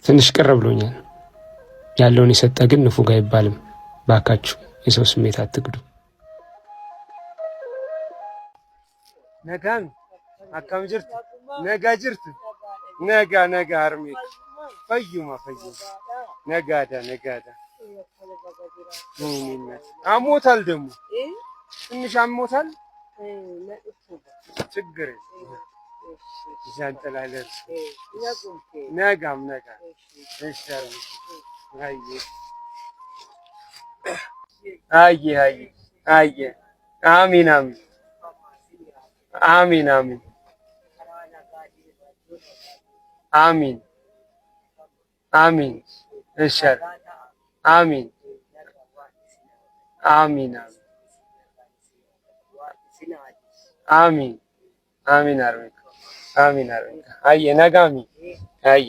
ትንሽ ቅር ብሎኛል። ያለውን የሰጠ ግን ንፉግ አይባልም። ባካችሁ የሰው ስሜት አትግዱ። ነጋን አካም ጅርት ነጋ ጅርት ነጋ ነጋ አርሜክ ፈዩማ ነጋዳ አሞታል ደግሞ ትንሽ አሞታል። ችግር ጃንጥላ ለብስ ነጋም እሺ አየ አሚን እሺ አሚን አርሜክ አየ ነጋሚ አየ